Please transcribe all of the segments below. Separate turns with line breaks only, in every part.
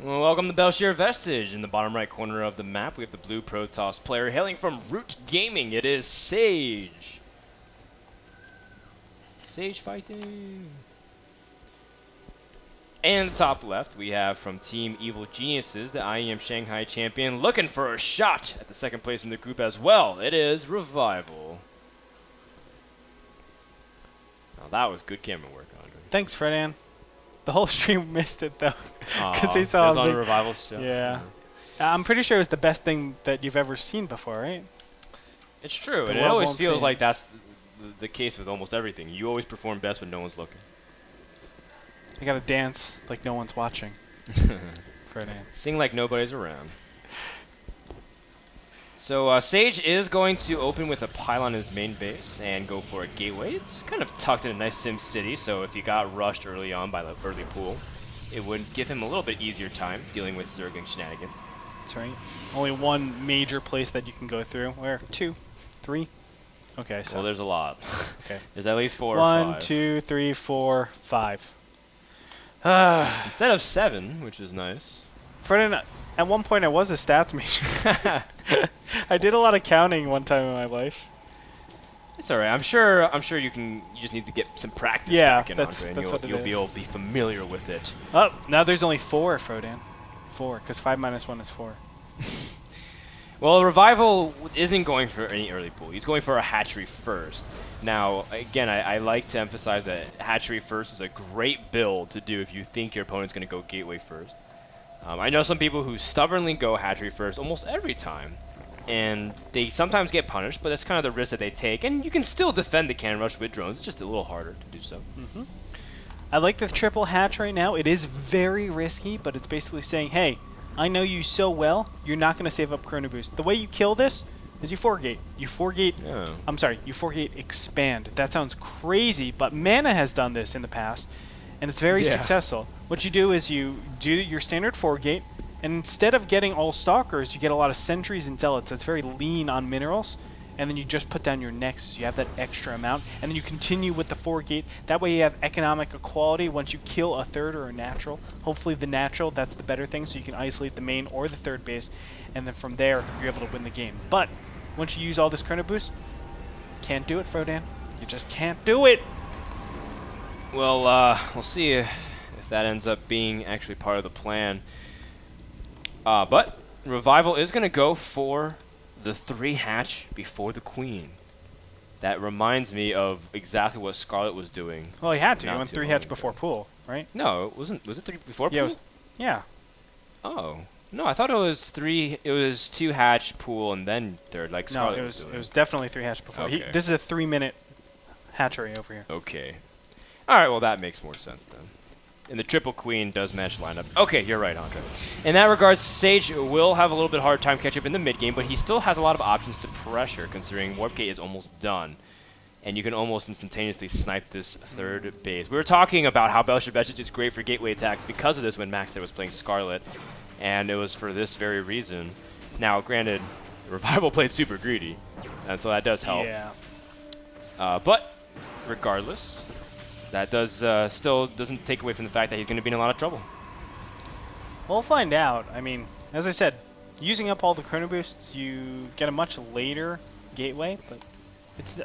Well, welcome to Belshire Vestige. In the bottom right corner of the map, we have the blue Protoss player hailing from Root Gaming. It is Sage. Sage fighting. And the top left, we have from Team Evil Geniuses, the IEM Shanghai champion, looking for a shot at the second place in the group as well. It is Revival. Now that was good camera work, Andre.
Thanks, Fredan. The whole stream missed it though, because they saw
it was on Revival stuff.
Yeah, I'm pretty sure it was the best thing that you've ever seen before, right?
It's true, and it always feels like that's the case with almost everything. You always perform best when no one's looking.
You gotta dance like no one's watching. Fredan.
Sing like nobody's around. So Sage is going to open with a pile on his main base and go for a gateway. It's kind of tucked in a nice Sim City, so if he got rushed early on by the early pool, it would give him a little bit easier time dealing with Zergling shenanigans.
That's right. Only one major place that you can go through. Where? 2? 3? Okay, so.
Well, there's a lot.
Okay.
There's at least 4 or 5.
1, 2, 3, 4, 5.
Instead of 7, which is nice.
Fredan, at one point I was a stats major. I did a lot of counting one time in my life.
It's alright. I'm sure you can. You just need to get some practice back in,
that's
Andre, and
what
you'll be able to be familiar with it.
Oh, now there's only 4, Fredan. 4, because 5 minus 1 is 4.
Well, Revival isn't going for any early pool. He's going for a hatchery first. Now, again, I like to emphasize that hatchery first is a great build to do if you think your opponent's going to go gateway first. I know some people who stubbornly go hatchery first almost every time, and they sometimes get punished, but that's kind of the risk that they take, and you can still defend the cannon rush with drones. It's just a little harder to do so.
Mm-hmm. I like the triple hatch right now. It is very risky, but it's basically saying, hey, I know you so well, you're not going to save up Chrono Boost. The way you kill this is you 4-gate. You 4-gate, I'm sorry, you 4-gate expand. That sounds crazy, but Mana has done this in the past, and it's very successful. What you do is you do your standard 4-gate, and instead of getting all stalkers, you get a lot of sentries and zealots. That's very lean on minerals, and then you just put down your nexus. You have that extra amount, and then you continue with the 4-gate. That way you have economic equality once you kill a third or a natural. Hopefully the natural, that's the better thing, so you can isolate the main or the third base, and then from there, you're able to win the game. But once you use all this Chrono Boost, can't do it, Fredan. You just can't do it.
Well, we'll see if that ends up being actually part of the plan. But Revival is going to go for the 3 hatch before the Queen. That reminds me of exactly what Scarlet was doing.
Well, he had to. He went 3 hatch before pool, right?
No, it wasn't. Was it 3 before pool?
Yeah.
Oh. No, I thought it was 3. It was 2 hatch pool and then 3rd, like Scarlet
No,
was doing.
it was definitely 3 hatch before.
Okay.
This is a 3-minute hatchery over here.
Okay. All right, well, that makes more sense then. And the triple Queen does match lineup. Okay, you're right, Andre. In that regards, Sage will have a little bit hard time catch up in the mid game, but he still has a lot of options to pressure, considering Warp Gate is almost done. And you can almost instantaneously snipe this 3rd base. We were talking about how Belshire Vestige is great for gateway attacks because of this when Max was playing Scarlet, and it was for this very reason. Now, granted, Revival played super greedy, and so that does help.
Yeah.
But regardless, that does still doesn't take away from the fact that he's going to be in a lot of trouble.
We'll find out. I mean, as I said, using up all the Chrono Boosts, you get a much later gateway, but it's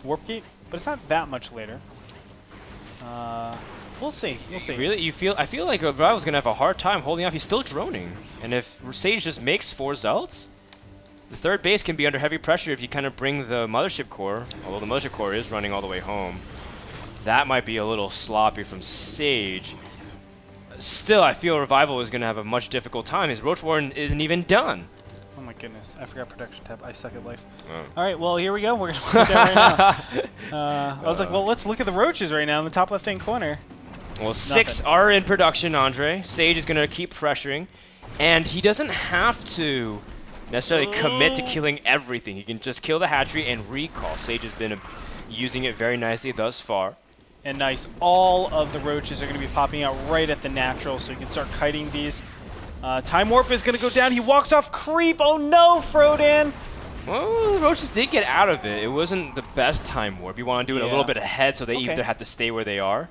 Warp Gate, but it's not that much later. We'll see. We'll see.
Really, I feel like Revival's going to have a hard time holding off. He's still droning, and if Sage just makes 4 Zealots, the 3rd base can be under heavy pressure if you kind of bring the Mothership Core, although the Mothership Core is running all the way home. That might be a little sloppy from Sage. Still, I feel Revival is going to have a much difficult time. His Roach Warden isn't even done.
Oh my goodness, I forgot production tab. I suck at life.
Oh.
All right, well, here we go. We're going to look at right now. I was like, well, let's look at the roaches right now in the top left-hand corner.
Well, 6 are in production, Andre. Sage is going to keep pressuring, and he doesn't have to necessarily commit to killing everything. He can just kill the hatchery and recall. Sage has been using it very nicely thus far.
And nice, all of the roaches are going to be popping out right at the natural, so you can start kiting these. Time Warp is going to go down. He walks off creep. Oh no, Fredan!
Well, the roaches did get out of it. It wasn't the best Time Warp. You want to do it a little bit ahead so they either have to stay where they are.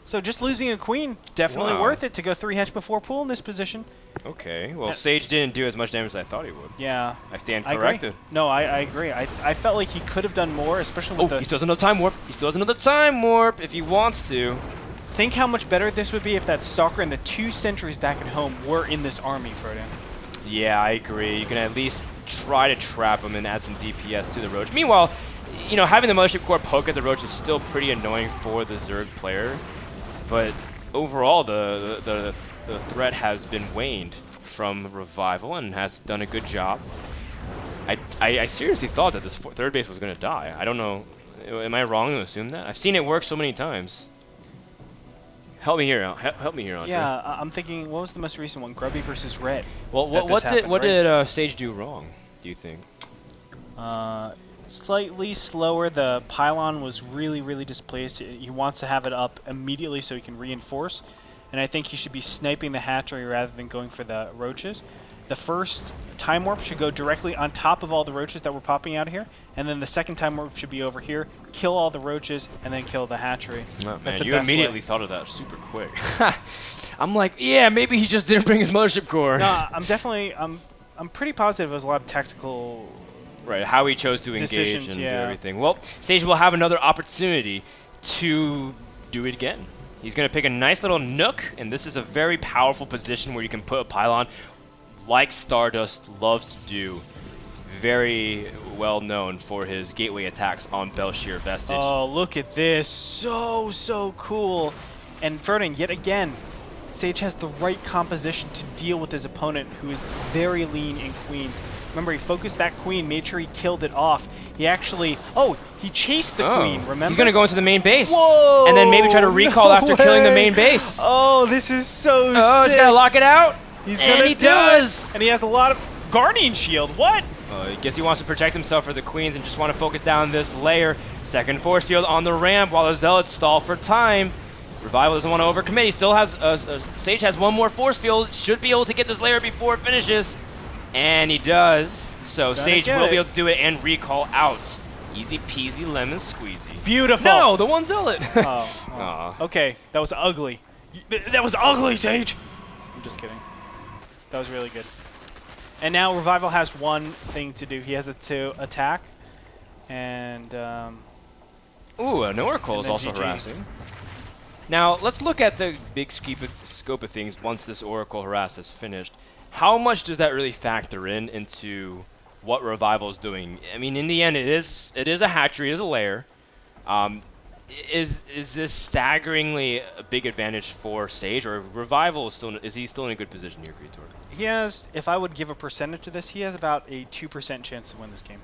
So just losing a queen, definitely
Wow.
worth it to go 3 hatch before pool in this position.
Okay. Well, Sage didn't do as much damage as I thought he would.
Yeah.
I stand
I agree.
corrected.
No, I agree. I felt like he could have done more, especially with
Oh, he still has another time warp. He still has another time warp if he wants to.
Think how much better this would be if that Stalker and the 2 sentries back at home were in this army, Frodo.
Yeah, I agree. You can at least try to trap him and add some DPS to the Roach. Meanwhile, you know, having the Mothership Core poke at the Roach is still pretty annoying for the Zerg player. But overall, the threat has been waned from Revival and has done a good job. I seriously thought that this third base was going to die. I don't know. Am I wrong to assume that? I've seen it work so many times. Help me here. Help me here, Andre.
Yeah, I'm thinking, what was the most recent one? Grubby versus Red.
Well, what did Sage do wrong, do you think?
Slightly slower. The pylon was really displaced. He wants to have it up immediately so he can reinforce. And I think he should be sniping the hatchery rather than going for the roaches. The first time warp should go directly on top of all the roaches that were popping out of here. And then the second time warp should be over here, kill all the roaches, and then kill the hatchery.
Oh, man, you immediately thought of that super quick. I'm like, yeah, maybe he just didn't bring his Mothership Core.
No, I'm pretty positive it was a lot of tactical.
Right, how he chose to engage and do everything. Well, Sage will have another opportunity to do it again. He's going to pick a nice little nook, and this is a very powerful position where you can put a pylon like Stardust loves to do. Very well known for his gateway attacks on Belshir Vestige.
Oh, look at this. So cool. And Ferdinand, yet again, Sage has the right composition to deal with his opponent, who is very lean in queens. Remember, he focused that queen, made sure he killed it off. He actually... Oh, he chased the queen, remember?
He's going to go into the main base.
Whoa!
And then maybe try to recall after killing the main base.
Oh, this is so sick.
Oh, he's got to lock it out.
He's
and
gonna
he does.
And he has a lot of Guardian Shield. What?
I guess he wants to protect himself for the queens and just want to focus down this layer. Second force field on the ramp while the Zealots stall for time. Revival doesn't want to overcommit. He still has... Sage has one more force field. Should be able to get this layer before it finishes. And he does. So Sage will be able to do it and recall out. Easy peasy lemon squeezy.
Beautiful.
No, the one Zealot.
Oh. Okay, that was ugly. That was ugly, Sage. I'm just kidding. That was really good. And now Revival has one thing to do. He has to attack. And...
Ooh, an Oracle is also
GG.
harassing. Now, let's look at the big scope of things once this Oracle harass is finished. How much does that really factor into what Revival is doing? I mean, in the end, it is a hatchery, it is a lair. Is this staggeringly a big advantage for Sage, or Revival is he still in a good position here, Creator?
he has, if I would give a percentage to this, he has about a 2% chance to win this game.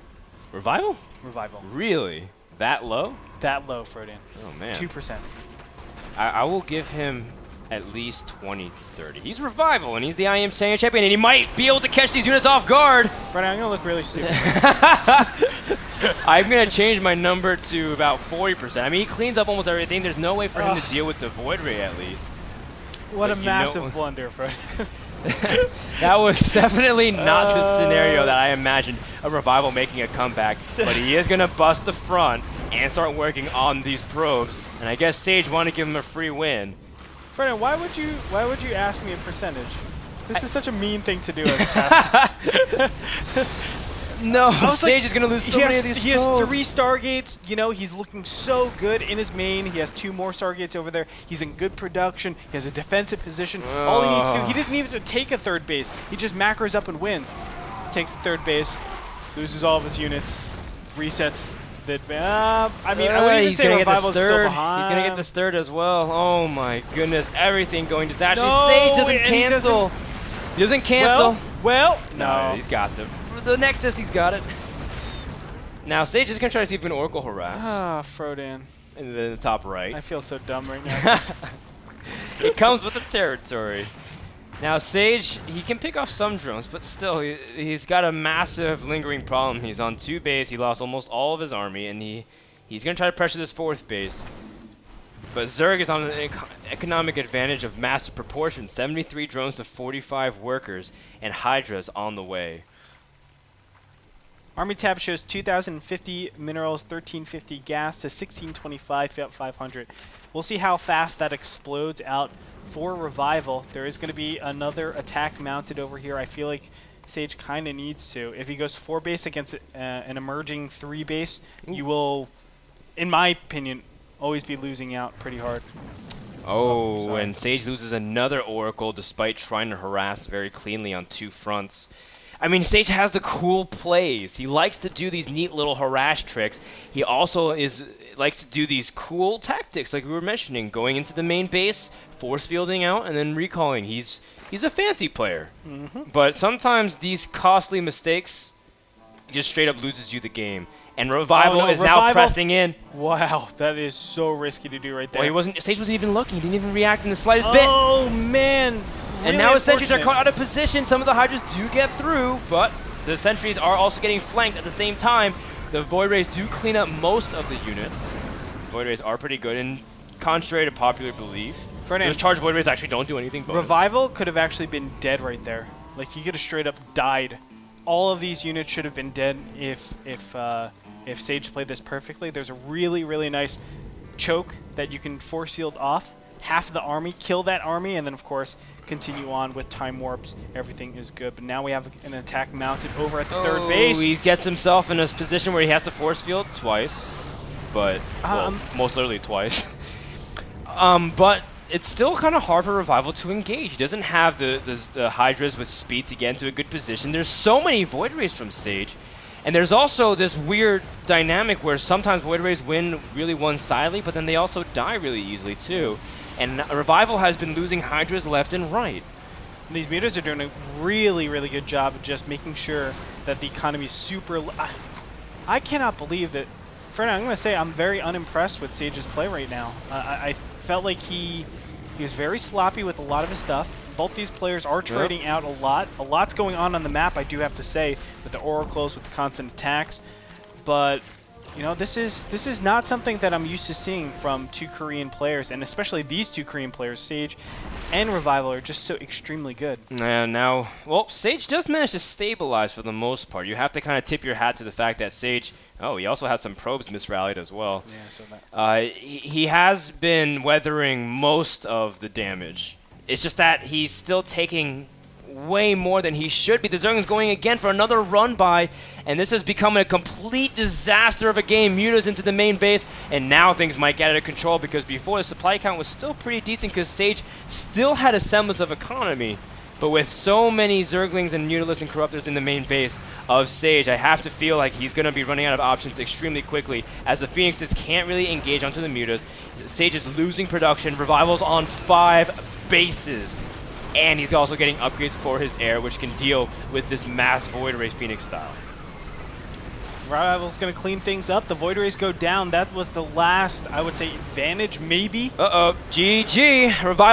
Revival?
Revival.
Really? That low?
That low, Frodian.
Oh, man.
2%.
I will give him at least 20 to 30. He's Revival, and he's the IM champion, and he might be able to catch these units off guard.
Frodian, I'm going to look really stupid.
I'm going to change my number to about 40%. I mean, he cleans up almost everything. There's no way for him to deal with the Void Ray, at least.
What a massive blunder, Frodian.
That was definitely not the scenario that I imagined a Revival making a comeback, but he is going to bust the front and start working on these probes, and I guess Sage wanted to give him a free win.
Frodian, why would you ask me a percentage? This is such a mean thing to do as a caster.
No, Sage is going to lose so many of these
He has 3 Stargates. You know, he's looking so good in his main. He has 2 more Stargates over there. He's in good production. He has a defensive position. All he needs to do, he doesn't need to take a third base. He just macros up and wins. Takes the third base, loses all of his units, resets the I mean, I would even say Revival's still behind.
He's going to get this third as well. Oh my goodness, everything going to Zash.
No,
Sage doesn't cancel. He doesn't cancel.
Well,
no, he's got the Nexus, he's got it. Now, Sage is going to try to see if he can Oracle harass.
Ah, Frodan.
In the top right.
I feel so dumb right now.
It comes with the territory. Now, Sage, he can pick off some drones, but still, he's got a massive lingering problem. He's on 2 base. He lost almost all of his army, and he's going to try to pressure this 4th base. But Zerg is on an economic advantage of massive proportions. 73 drones to 45 workers, and Hydra's on the way.
Army tab shows 2,050 minerals, 1,350 gas to 1,625 500. We'll see how fast that explodes out for Revival. There is going to be another attack mounted over here. I feel like Sage kind of needs to. If he goes 4 base against an emerging 3 base, you will, in my opinion, always be losing out pretty hard.
Oh, and Sage loses another Oracle despite trying to harass very cleanly on 2 fronts. I mean, Sage has the cool plays. He likes to do these neat little harass tricks. He also likes to do these cool tactics, like we were mentioning, going into the main base, force fielding out, and then recalling. He's a fancy player. But sometimes these costly mistakes just straight up loses you the game. And Revival is now pressing in.
Wow, that is so risky to do right there.
Well, Sage wasn't even looking. He didn't even react in the slightest bit.
Oh, man.
And now his sentries are caught out of position. Some of the Hydras do get through, but the sentries are also getting flanked at the same time. The Void Rays do clean up most of the units. Void Rays are pretty good, and contrary to popular belief, those charged Void Rays actually don't do anything bonus.
Revival could have actually been dead right there. Like, he could have straight up died. All of these units should have been dead if Sage played this perfectly. There's a really, really nice choke that you can force field off half of the army, kill that army, and then, of course, continue on with time warps. Everything is good. But now we have an attack mounted over at the third base.
He gets himself in a position where he has to force field twice, but well, most literally twice. But it's still kind of hard for Revival to engage. He doesn't have the Hydras with speed to get into a good position. There's so many Void Rays from Sage. And there's also this weird dynamic where sometimes Void Rays win really one-sidedly, but then they also die really easily too. And Revival has been losing Hydras left and right.
These mutas are doing a really, really good job of just making sure that the economy is super... I cannot believe that... Fernando, I'm going to say I'm very unimpressed with Sage's play right now. I felt like he was very sloppy with a lot of his stuff. Both these players are trading out a lot. A lot's going on the map, I do have to say, with the Oracles, with the constant attacks. But, you know, this is not something that I'm used to seeing from 2 Korean players, and especially these 2 Korean players, Sage and Revival, are just so extremely good.
And now, well, Sage does manage to stabilize for the most part. You have to kind of tip your hat to the fact that Sage... Oh, he also had some probes misrallied as well.
Yeah, so that.
He has been weathering most of the damage. It's just that he's still taking way more than he should be. The Zergling's going again for another run by, and this has become a complete disaster of a game. Mutas into the main base, and now things might get out of control because before the supply count was still pretty decent because Sage still had a semblance of economy. But with so many Zerglings and Mutalisks and Corruptors in the main base of Sage, I have to feel like he's going to be running out of options extremely quickly as the Phoenixes can't really engage onto the Mutas. Sage is losing production. Revival's on 5 bases. And he's also getting upgrades for his air, which can deal with this mass Void Ray Phoenix style.
Revival's going to clean things up. The Void Rays go down. That was the last, I would say, advantage, maybe.
GG. Revival.